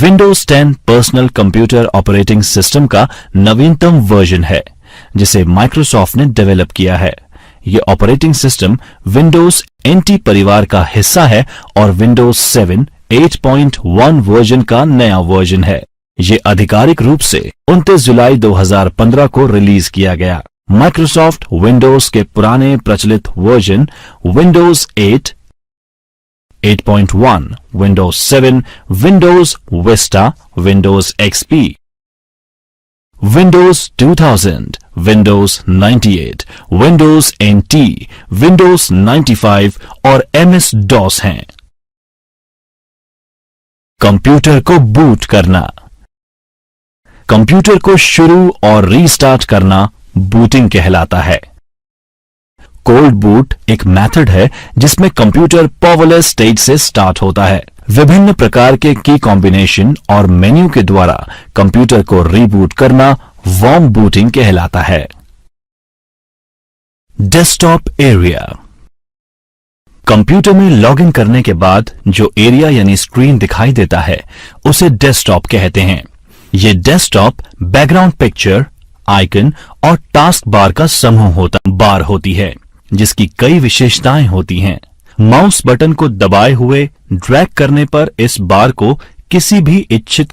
Windows 10 personal computer operating system का नवीनतम version है जिसे माइक्रोसॉफ्ट ने डेवलप किया है। ये ऑपरेटिंग सिस्टम विंडोज एनटी परिवार का हिस्सा है और विंडोज 7 8.1 वर्जन का नया वर्जन है। ये आधिकारिक रूप से 29 जुलाई 2015 को रिलीज किया गया। माइक्रोसॉफ्ट विंडोज के पुराने प्रचलित version Windows 8, 8.1, Windows 7, Windows Vista, Windows XP, Windows 2000, Windows 98, Windows NT, Windows 95 और एमएस डॉस हैं। कंप्यूटर को बूट करना। कंप्यूटर को शुरू और रीस्टार्ट करना बूटिंग कहलाता है। कोल्ड बूट एक मेथड है जिसमें कंप्यूटर पावरलेस स्टेट से स्टार्ट होता है। विभिन्न प्रकार के की कॉम्बिनेशन और मेन्यू के द्वारा कंप्यूटर को रीबूट करना वार्म बूटिंग कहलाता है। Desktop area. कंप्यूटर में लॉगिन करने के बाद जो एरिया यानी स्क्रीन दिखाई देता है उसे डेस्कटॉप कहते हैं। ये डेस्कटॉप बैकग्राउंड पिक्चर, आइकन और टास्क बार का समूह होती है जिसकी कई विशेषताएं होती हैं। माउस बटन को दबाए हुए ड्रैग करने पर इस बार को किसी भी इच्छित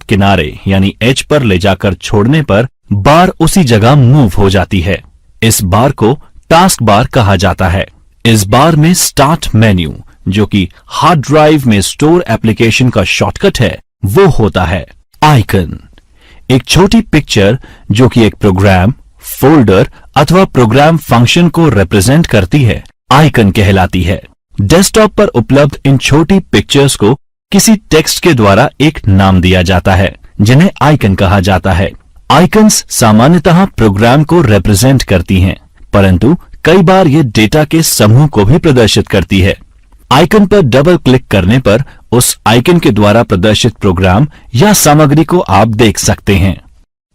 किनारे यानी एज पर ले जाकर छोड़ने पर बार उसी जगह मूव हो जाती है। इस बार को टास्क बार कहा जाता है। इस बार में स्टार्ट मेन्यू जो कि हार्ड ड्राइव में स्टोर एप्लीकेशन का शॉर्टकट है वो होता है। आइकन एक छोटी पिक्चर जो कि एक प्रोग्राम, फोल्डर अथवा प्रोग्राम फंक्शन को रिप्रेजेंट करती है आइकन कहलाती है। डेस्कटॉप पर उपलब्ध इन छोटी पिक्चर्स को किसी टेक्स्ट के द्वारा एक नाम दिया जाता है जिन्हें आइकन कहा जाता है। आइकन्स सामान्यतः प्रोग्राम को रिप्रेजेंट करती हैं, परंतु कई बार ये डेटा के समूह को भी प्रदर्शित करती है। आइकन पर डबल क्लिक करने पर उस आइकन के द्वारा प्रदर्शित प्रोग्राम या सामग्री को आप देख सकते हैं।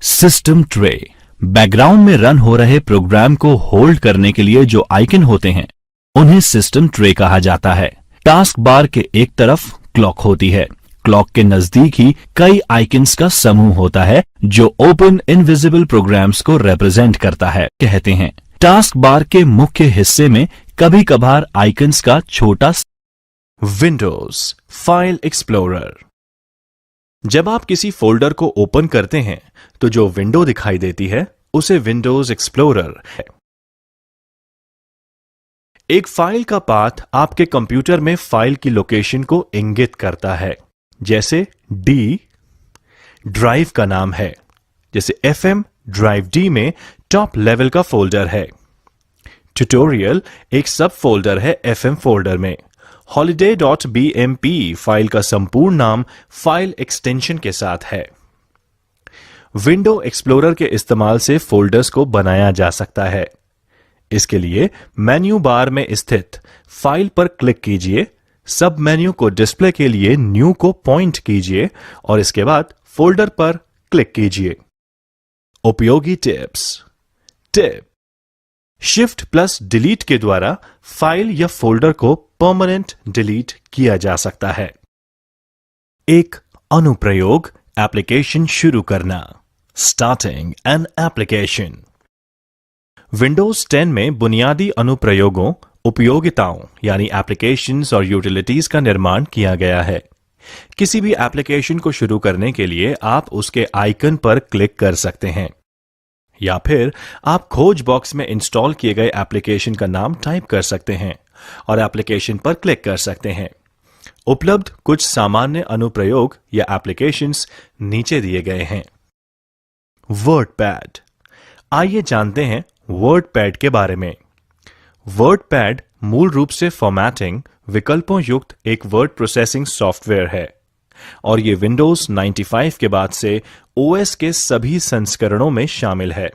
सिस्टम ट्रे बैकग्राउंड में रन हो रहे प्रोग्राम को होल्ड करने के लिए जो आइकन होते हैं उन्हें सिस्टम ट्रे कहा जाता है। टास्क बार के एक तरफ क्लॉक होती है। क्लॉक के नजदीक ही कई आइकन्स का समूह होता है जो ओपन इनविजिबल प्रोग्राम्स को रिप्रेजेंट करता है कहते हैं। टास्क बार के मुख्य हिस्से में कभी कभार आइकन्स का छोटा विंडोज फाइल एक्सप्लोरर। जब आप किसी फोल्डर को ओपन करते हैं तो जो विंडो दिखाई देती है उसे विंडोज एक्सप्लोरर है। एक फाइल का पाथ आपके कंप्यूटर में फाइल की लोकेशन को इंगित करता है। जैसे डी ड्राइव का नाम है, जैसे एफएम ड्राइव डी में टॉप लेवल का फोल्डर है। ट्यूटोरियल एक सब फोल्डर है एफएम फोल्डर में। holiday.bmp फाइल का संपूर्ण नाम फाइल एक्सटेंशन के साथ है। विंडो एक्सप्लोरर के इस्तेमाल से फोल्डर्स को बनाया जा सकता है। इसके लिए मेन्यू बार में स्थित फाइल पर क्लिक कीजिए, सब मेन्यू को डिस्प्ले के लिए न्यू को पॉइंट कीजिए और इसके बाद फोल्डर पर क्लिक कीजिए। उपयोगी tips. Tip shift plus delete के द्वारा फाइल या फोल्डर को परमानेंट डिलीट किया जा सकता है। एक अनुप्रयोग एप्लीकेशन शुरू करना। Starting an application. विंडोज 10 में बुनियादी अनुप्रयोगों, उपयोगिताओं यानी एप्लीकेशंस और यूटिलिटीज का निर्माण किया गया है। किसी भी एप्लीकेशन को शुरू करने के लिए आप उसके आइकन पर क्लिक कर सकते हैं या फिर आप खोज बॉक्स में इंस्टॉल किए गए एप्लीकेशन का नाम टाइप कर सकते हैं और एप्लीकेशन पर क्लिक कर सकते हैं। उपलब्ध कुछ सामान्य अनुप्रयोग या एप्लीकेशंस नीचे दिए गए हैं। वर्डपैड। आइए जानते हैं वर्डपैड के बारे में। वर्डपैड मूल रूप से फॉर्मेटिंग विकल्पों युक्त एक वर्ड प्रोसेसिंग सॉफ्टवेयर है और ये विंडोज 95 के बाद से ओएस के सभी संस्करणों में शामिल है।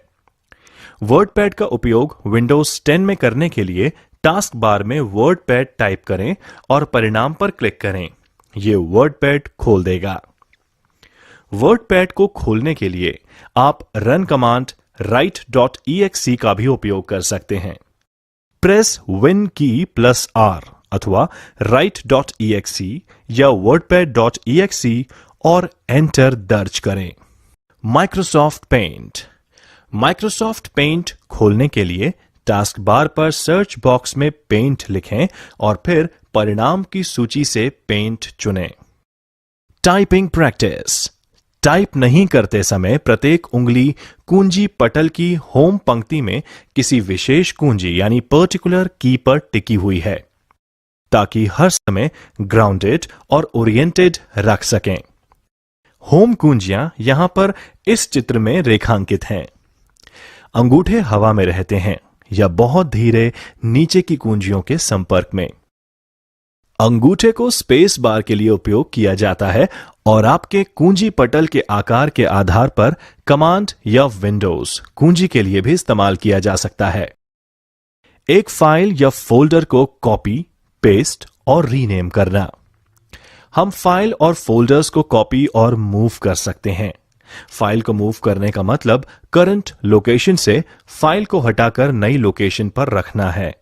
वर्डपैड का उपयोग विंडोज 10 में करने के लिए टास्क बार में वर्डपैड टाइप करें और परिणाम पर क्लिक करें। यह वर्डपैड खोल देगा। वर्डपैड को खोलने के लिए आप रन कमांड write.exe का भी उपयोग कर सकते हैं। प्रेस विन की प्लस आर अथवा write.exe या wordpad.exe और एंटर दर्ज करें। Microsoft paint. माइक्रोसॉफ्ट पेंट खोलने के लिए टास्क बार पर सर्च बॉक्स में पेंट लिखें और फिर परिणाम की सूची से पेंट चुनें। Typing practice. टाइप नहीं करते समय प्रत्येक उंगली कुंजी पटल की होम पंक्ति में किसी विशेष कुंजी यानी पर्टिकुलर की पर टिकी हुई है, ताकि हर समय ग्राउंडेड और ओरिएंटेड रख सकें। होम कुंजियां यहां पर इस चित्र में रेखांकित हैं। अंगूठे हवा में रहते हैं या बहुत धीरे नीचे की कुंजियों के संपर्क में। अंगूठे को स्पेस बार के लिए उपयोग किया जाता है और आपके कुंजी पटल के आकार के आधार पर कमांड या विंडोज कुंजी के लिए भी इस्तेमाल किया जा सकता है। एक फाइल या फोल्डर को कॉपी, पेस्ट और रीनेम करना। हम फाइल और फोल्डर्स को कॉपी और मूव कर सकते हैं। फाइल को मूव करने का मतलब करंट लोकेशन से फाइल को हटाकर नई लोकेशन पर रखना है।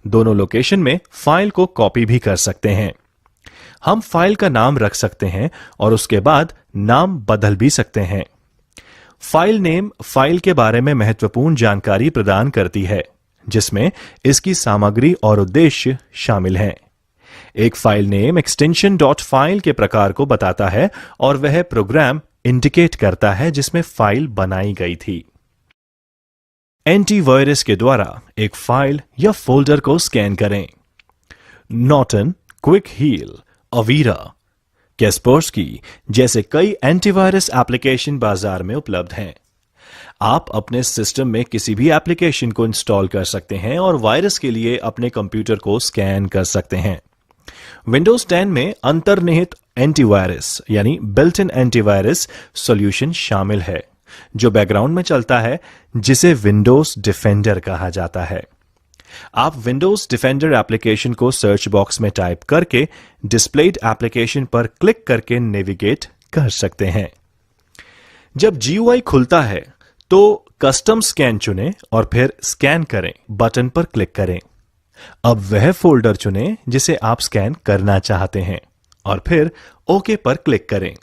दोनों लोकेशन में फाइल को कॉपी भी कर सकते हैं। हम फाइल का नाम रख सकते हैं और उसके बाद नाम बदल भी सकते हैं। फाइल नेम फाइल के बारे में महत्वपूर्ण जानकारी प्रदान करती है, जिसमें इसकी सामग्री और उद्देश्य शामिल हैं। एक file name extension dot file के प्रकार को बताता है और वह प्रोग्राम इंडिकेट करता है जिसमें फाइल बनाई गई थी। एंटीवायरस के द्वारा एक फाइल या फोल्डर को स्कैन करें। नॉर्टन, क्विक हील, अवीरा, कैस्पर्स्की जैसे कई एंटीवायरस एप्लीकेशन बाजार में उपलब्ध हैं। आप अपने सिस्टम में किसी भी एप्लीकेशन को इंस्टॉल कर सकते हैं और वायरस के लिए अपने कंप्यूटर को स्कैन कर सकते हैं। विंडोज 10 में अंतर्निहित एंटीवायरस यानी बिल्ट इन एंटीवायरस सॉल्यूशन शामिल है, जो बैकग्राउंड में चलता है, जिसे विंडोज डिफेंडर कहा जाता है। आप विंडोज डिफेंडर एप्लीकेशन को सर्च बॉक्स में टाइप करके डिस्प्लेड एप्लीकेशन पर क्लिक करके नेविगेट कर सकते हैं। जब GUI खुलता है तो कस्टम स्कैन चुनें और फिर स्कैन करें बटन पर क्लिक करें। अब वह फोल्डर चुनें जिसे आप स्कैन करना चाहते हैं और फिर ओके पर क्लिक करें।